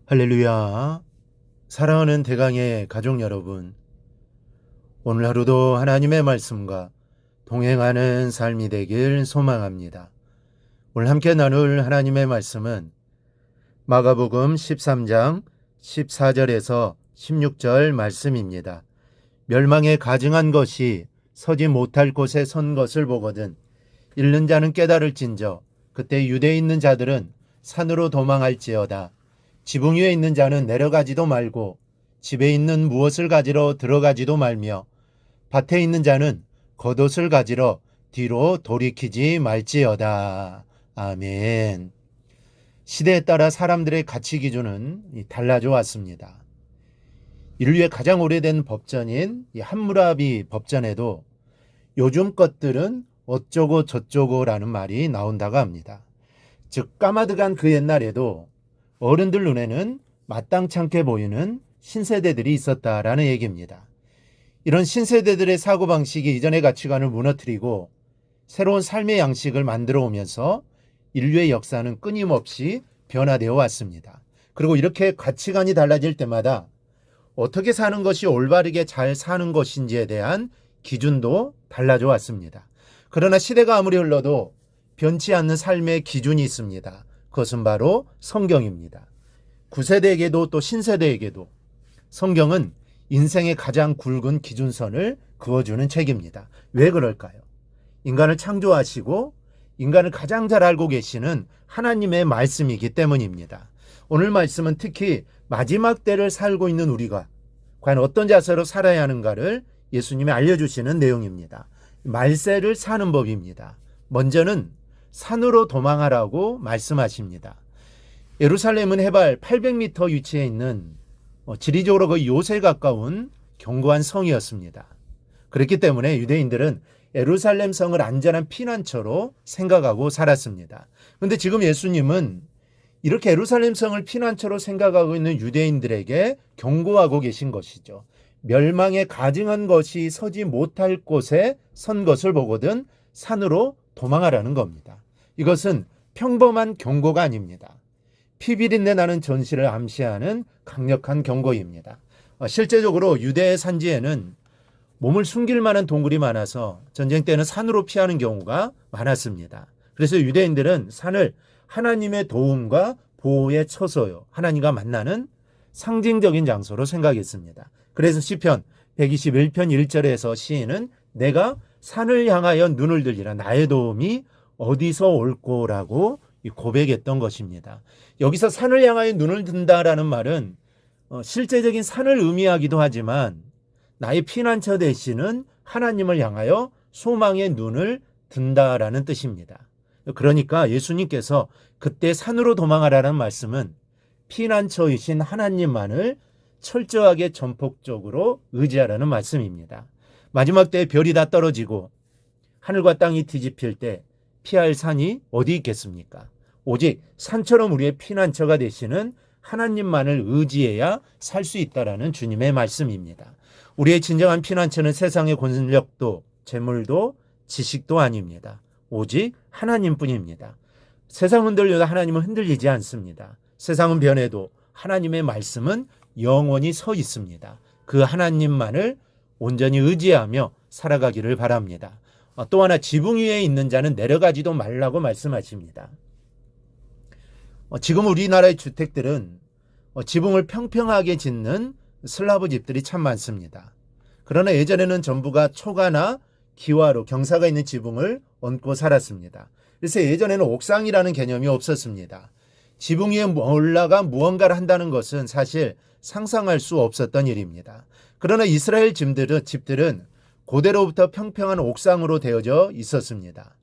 할렐루야. 사랑하는 대강의 가족 여러분, 오늘 하루도 하나님의 말씀과 동행하는 삶이 되길 소망합니다. 오늘 함께 나눌 하나님의 말씀은 마가복음 13장 14절에서 16절 말씀입니다. 멸망에 가증한 것이 서지 못할 곳에 선 것을 보거든 잃는 자는 깨달을진저 그때 유대에 있는 자들은 산으로 도망할지어다. 지붕 위에 있는 자는 내려가지도 말고 집에 있는 무엇을 가지러 들어가지도 말며 밭에 있는 자는 겉옷을 가지러 뒤로 돌이키지 말지어다. 아멘. 시대에 따라 사람들의 가치 기준은 달라져 왔습니다. 인류의 가장 오래된 법전인 함무라비 법전에도 요즘 것들은 어쩌고 저쩌고라는 말이 나온다고 합니다. 즉 까마득한 그 옛날에도 어른들 눈에는 마땅찮게 보이는 신세대들이 있었다라는 얘기입니다. 이런 신세대들의 사고방식이 이전의 가치관을 무너뜨리고 새로운 삶의 양식을 만들어 오면서 인류의 역사는 끊임없이 변화되어 왔습니다. 그리고 이렇게 가치관이 달라질 때마다 어떻게 사는 것이 올바르게 잘 사는 것인지에 대한 기준도 달라져 왔습니다. 그러나 시대가 아무리 흘러도 변치 않는 삶의 기준이 있습니다. 그것은 바로 성경입니다. 구세대에게도 또 신세대에게도 성경은 인생의 가장 굵은 기준선을 그어주는 책입니다. 왜 그럴까요? 인간을 창조하시고 인간을 가장 잘 알고 계시는 하나님의 말씀이기 때문입니다. 오늘 말씀은 특히 마지막 때를 살고 있는 우리가 과연 어떤 자세로 살아야 하는가를 예수님이 알려주시는 내용입니다. 말세를 사는 법입니다. 먼저는 산으로 도망하라고 말씀하십니다. 예루살렘은 해발 800m 위치해 있는 지리적으로 거의 요새에 가까운 견고한 성이었습니다. 그렇기 때문에 유대인들은 예루살렘 성을 안전한 피난처로 생각하고 살았습니다. 그런데 지금 예수님은 이렇게 예루살렘 성을 피난처로 생각하고 있는 유대인들에게 경고하고 계신 것이죠. 멸망에 가증한 것이 서지 못할 곳에 선 것을 보거든 산으로 도망하라는 겁니다. 이것은 평범한 경고가 아닙니다. 피비린내 나는 전시를 암시하는 강력한 경고입니다. 실제적으로 유대의 산지에는 몸을 숨길 만한 동굴이 많아서 전쟁 때는 산으로 피하는 경우가 많았습니다. 그래서 유대인들은 산을 하나님의 도움과 보호의 처소요, 하나님과 만나는 상징적인 장소로 생각했습니다. 그래서 시편 121편 1절에서 시인은 내가 산을 향하여 눈을 들리라 나의 도움이 어디서 올꼬라고 고백했던 것입니다. 여기서 산을 향하여 눈을 든다라는 말은 실제적인 산을 의미하기도 하지만 나의 피난처 되시는 하나님을 향하여 소망의 눈을 든다라는 뜻입니다. 그러니까 예수님께서 그때 산으로 도망하라는 말씀은 피난처이신 하나님만을 철저하게 전폭적으로 의지하라는 말씀입니다. 마지막 때에 별이 다 떨어지고 하늘과 땅이 뒤집힐 때 피할 산이 어디 있겠습니까? 오직 산처럼 우리의 피난처가 되시는 하나님만을 의지해야 살 수 있다라는 주님의 말씀입니다. 우리의 진정한 피난처는 세상의 권력도 재물도 지식도 아닙니다. 오직 하나님뿐입니다. 세상 흔들려도 하나님은 흔들리지 않습니다. 세상은 변해도 하나님의 말씀은 영원히 서 있습니다. 그 하나님만을 온전히 의지하며 살아가기를 바랍니다. 또 하나 지붕 위에 있는 자는 내려가지도 말라고 말씀하십니다. 지금 우리나라의 주택들은 지붕을 평평하게 짓는 슬라브 집들이 참 많습니다. 그러나 예전에는 전부가 초가나 기와로 경사가 있는 지붕을 얹고 살았습니다. 그래서 예전에는 옥상이라는 개념이 없었습니다. 지붕 위에 올라가 무언가를 한다는 것은 사실 상상할 수 없었던 일입니다. 그러나 이스라엘 집들은 고대로부터 평평한 옥상으로 되어져 있었습니다.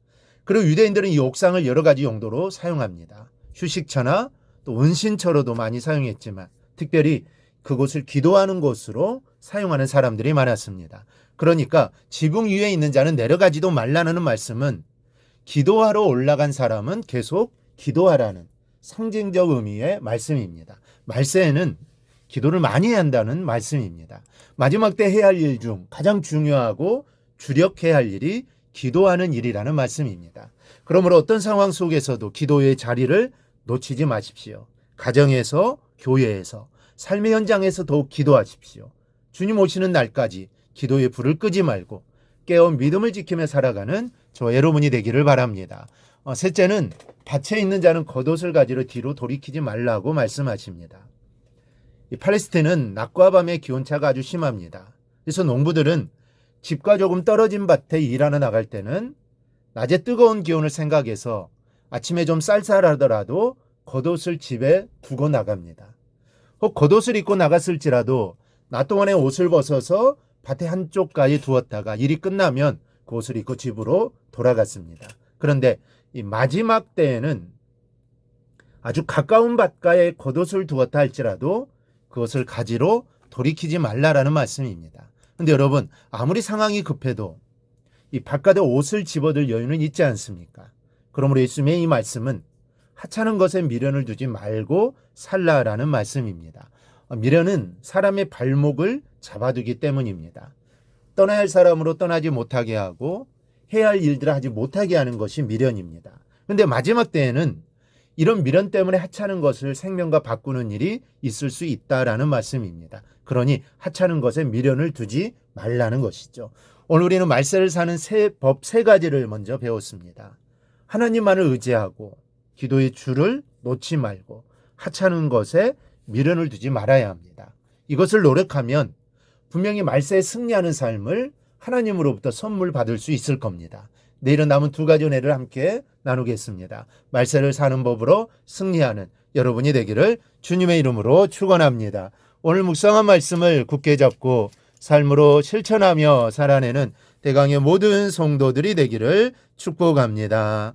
그리고 유대인들은 이 옥상을 여러 가지 용도로 사용합니다. 휴식처나 또 은신처로도 많이 사용했지만 특별히 그곳을 기도하는 곳으로 사용하는 사람들이 많았습니다. 그러니까 지붕 위에 있는 자는 내려가지도 말라는 말씀은 기도하러 올라간 사람은 계속 기도하라는 상징적 의미의 말씀입니다. 말세에는 기도를 많이 해야 한다는 말씀입니다. 마지막 때 해야 할 일 중 가장 중요하고 주력해야 할 일이 기도하는 일이라는 말씀입니다. 그러므로 어떤 상황 속에서도 기도의 자리를 놓치지 마십시오. 가정에서, 교회에서, 삶의 현장에서 더욱 기도하십시오. 주님 오시는 날까지 기도의 불을 끄지 말고 깨어 믿음을 지키며 살아가는 저 여러분이 되기를 바랍니다. 셋째는 밭에 있는 자는 겉옷을 가지러 뒤로 돌이키지 말라고 말씀하십니다. 이 팔레스틴은 낮과 밤의 기온차가 아주 심합니다. 그래서 농부들은 집과 조금 떨어진 밭에 일하러 나갈 때는 낮에 뜨거운 기온을 생각해서 아침에 좀 쌀쌀하더라도 겉옷을 집에 두고 나갑니다. 혹 겉옷을 입고 나갔을지라도 낮 동안에 옷을 벗어서 밭의 한쪽가에 두었다가 일이 끝나면 그 옷을 입고 집으로 돌아갔습니다. 그런데 이 마지막 때에는 아주 가까운 밭가에 겉옷을 두었다 할지라도 그것을 가지러 돌이키지 말라라는 말씀입니다. 그런데 여러분, 아무리 상황이 급해도 이 밭가에 옷을 집어들 여유는 있지 않습니까? 그러므로 예수님의 이 말씀은 하찮은 것에 미련을 두지 말고 살라라는 말씀입니다. 미련은 사람의 발목을 잡아두기 때문입니다. 떠나야 할 사람으로 떠나지 못하게 하고 해야 할 일들을 하지 못하게 하는 것이 미련입니다. 그런데 마지막 때에는 이런 미련 때문에 하찮은 것을 생명과 바꾸는 일이 있을 수 있다라는 말씀입니다. 그러니 하찮은 것에 미련을 두지 말라는 것이죠. 오늘 우리는 말세를 사는 법 세 가지를 먼저 배웠습니다. 하나님만을 의지하고 기도의 줄을 놓지 말고 하찮은 것에 미련을 두지 말아야 합니다. 이것을 노력하면 분명히 말세에 승리하는 삶을 하나님으로부터 선물 받을 수 있을 겁니다. 내일은 남은 두 가지 은혜를 함께 나누겠습니다. 말세를 사는 법으로 승리하는 여러분이 되기를 주님의 이름으로 축원합니다. 오늘 묵상한 말씀을 굳게 잡고 삶으로 실천하며 살아내는 대강의 모든 성도들이 되기를 축복합니다.